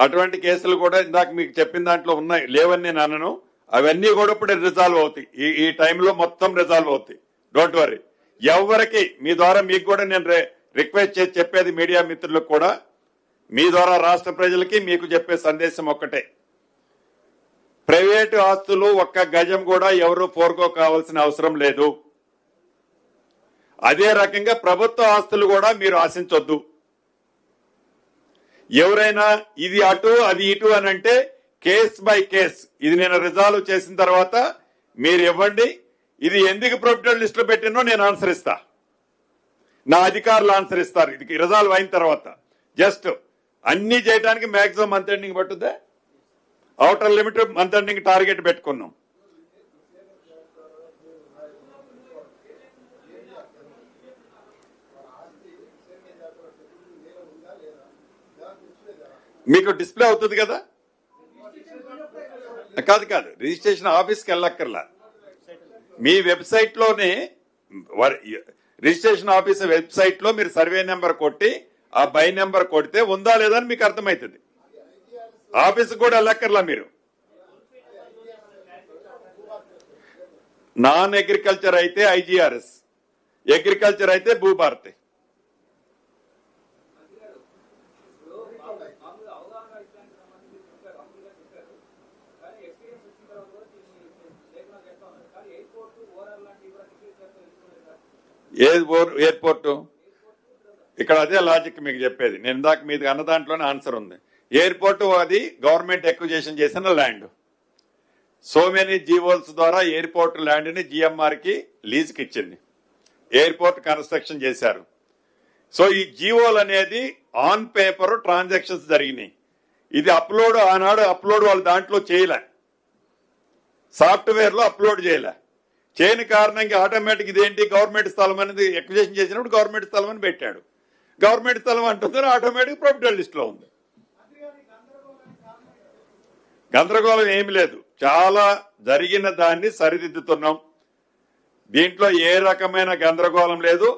అటువంటి కేసులు కూడా ఇందాక మీకు చెప్పిన దాంట్లో ఉన్నాయి, లేవని నేను అనను. అవన్నీ కూడా ఇప్పుడు రిజాల్వ్ అవుతాయి, ఈ టైంలో మొత్తం రిజాల్వ్ అవుతాయి. Don't worry. ఎవరికి మీ ద్వారా మీకు కూడా నేను రిక్వెస్ట్ చేసి చెప్పేది మీడియా మిత్రులకు కూడా, మీ ద్వారా రాష్ట్ర ప్రజలకి మీకు చెప్పే సందేశం ఒక్కటే, ప్రైవేటు ఆస్తులు ఒక్క గజం కూడా ఎవరు ఫోర్గో కావాల్సిన అవసరం లేదు. అదే రకంగా ప్రభుత్వ ఆస్తులు కూడా మీరు ఆశించొద్దు. ఎవరైనా ఇది అటు అది ఇటు అని అంటే కేస్ బై కేస్ ఇది నేను రిజాల్వ్ చేసిన తర్వాత మీరు ఇవ్వండి. ఇది ఎందుకు ప్రొఫిటెడ్ లిస్ట్ లో పెట్టినో నేను ఆన్సర్ ఇస్తా, నా అధికారులు ఆన్సర్ ఇస్తారు. ఇది రిజాల్వ్ అయిన తర్వాత జస్ట్ అన్ని చేయడానికి మాక్సిమం మంత్ ఎండింగ్ పట్టుద్దా, outer limit month ending target పెట్టుకున్నాం. మీకు డిస్ప్లే అవుతుంది కదా? కాదు కాదు, రిజిస్ట్రేషన్ ఆఫీస్కి వెళ్ళక్కర్లా, మీ వెబ్సైట్ లోనే రిజిస్ట్రేషన్ ఆఫీస్ వెబ్సైట్ లో మీరు సర్వే నెంబర్ కొట్టి ఆ బై నెంబర్ కొడితే ఉందా లేదా అని మీకు అర్థమవుతుంది. ఆఫీస్ కూడా వెళ్ళక్కర్లా మీరు. నాన్ అగ్రికల్చర్ అయితే ఐజీఆర్ఎస్, అగ్రికల్చర్ అయితే భూభారతి. ఎయిర్పోర్టు ఇక్కడ అదే లాజిక్ మీకు చెప్పేది. నేను ఇందాక మీది అన్న దాంట్లోనే ఆన్సర్ ఉంది. ఎయిర్పోర్టు అది గవర్నమెంట్ ఎక్విజిషన్ చేసిన ల్యాండ్. సో మెనీ జీవోల్స్ ద్వారా ఎయిర్పోర్ట్ ల్యాండ్ ని జిఎంఆర్ కి లీజ్ కి ఇచ్చింది, ఎయిర్పోర్ట్ కన్స్ట్రక్షన్ చేశారు. సో ఈ జీవోల్ అనేది ఆన్ పేపర్ ట్రాన్సాక్షన్స్ జరిగినాయి. ఇది అప్లోడ్ ఆనాడు అప్లోడ్ వాళ్ళు దాంట్లో చేయలే, సాఫ్ట్వేర్ లో అప్లోడ్ చేయలే. చేయని కారణంగా ఆటోమేటిక్ ఇదేంటి గవర్నమెంట్ స్థలం అనేది ఎక్విజిషన్ చేసినప్పుడు గవర్నమెంట్ స్థలం అని పెట్టాడు. గవర్నమెంట్ స్థలం అంటున్నారు, ఆటోమేటిక్ ప్రొఫిటెడ్ లిస్ట్ లో ఉంది. గందరగోళం ఏమి లేదు, చాలా జరిగిన దాన్ని సరిదిద్దుతున్నాం. దీంట్లో ఏ రకమైన గందరగోళం లేదు.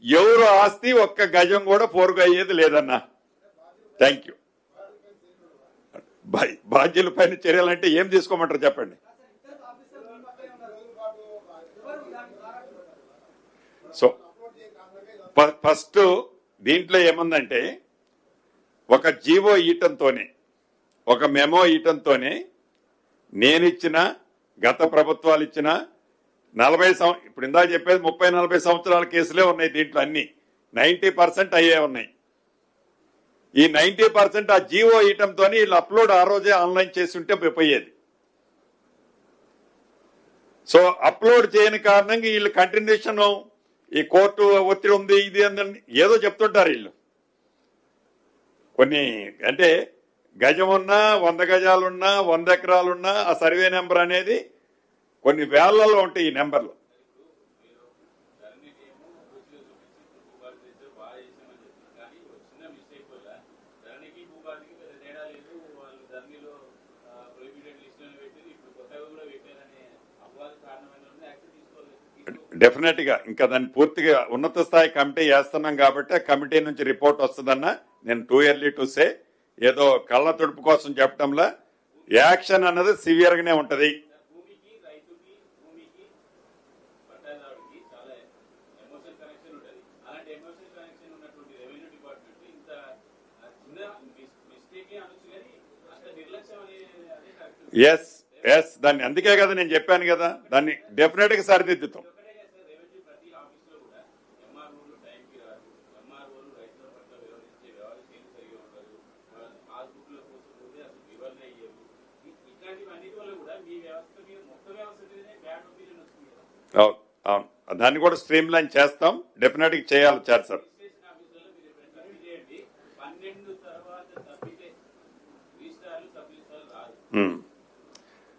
ఎవరు ఆస్తి ఒక్క గజం కూడా ఫోర్గో అయ్యేది లేదన్నా. Thank you. బాధ్యుల పైన చర్యలంటే ఏం తీసుకోమంటారు చెప్పండి. సో ఫస్ట్ దీంట్లో ఏముందంటే ఒక జీవో ఇయటంతోనే, ఒక మెమో ఇయటంతోనే నేను ఇచ్చిన, గత ప్రభుత్వాలు ఇచ్చిన 40 ఇప్పుడు ఇందాక చెప్పేది 30-40 సంవత్సరాల కేసులే ఉన్నాయి. దీంట్లో అన్ని 90% అయ్యే ఉన్నాయి. ఈ 90% ఆ జీవో ఇయటంతో వీళ్ళు అప్లోడ్ ఆ రోజే ఆన్లైన్ చేసి ఉంటే పోయేది. సో అప్లోడ్ చేయని కారణంగా వీళ్ళు కంటిన్యూషన్ ఈ కోర్టు ఒత్తిడి ఉంది ఇది అందని ఏదో చెప్తుంటారు వీళ్ళు. కొన్ని అంటే గజం ఉన్నా 100 గజాలున్నా 100 ఎకరాలున్నా ఆ సర్వే నెంబర్ అనేది కొన్ని వేళ్లలో ఉంటాయి ఈ నెంబర్లు. డెఫినెట్ గా ఇంకా దాన్ని పూర్తిగా ఉన్నత స్థాయి కమిటీ వేస్తున్నాం కాబట్టి ఆ కమిటీ నుంచి రిపోర్ట్ వస్తుందన్న. నేను టూ ఎర్లీ టు సే, ఏదో కళ్ళ తుడుపు కోసం చెప్పడంలో యాక్షన్ అన్నది సివియర్ గానే ఉంటది. ఎస్ ఎస్, దాన్ని అందుకే కదా నేను చెప్పాను కదా, దాన్ని డెఫినెట్ గా సరిదిద్దుతాం. అవును, దాన్ని కూడా స్ట్రీమ్ లైన్ చేస్తాం, డెఫినెట్ గా చేయాలి సార్.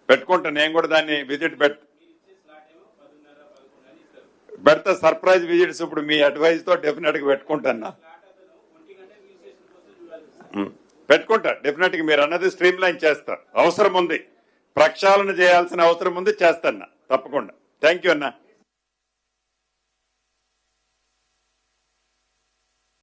పెట్టుకుంటా నేను కూడా దాన్ని విజిట్ పెడతా, సర్ప్రైజ్ విజిట్స్ ఇప్పుడు మీ అడ్వైజ్ తో డెఫినెట్ గా పెట్టుకుంటా. పెట్టుకుంటా డెఫినెట్ గా, మీరు అన్నది స్ట్రీమ్ లైన్ చేస్తా. అవసరం ఉంది, ప్రక్షాళన చేయాల్సిన అవసరం ఉంది, చేస్తాను తప్పకుండా. థ్యాంక్ యూ అన్నా.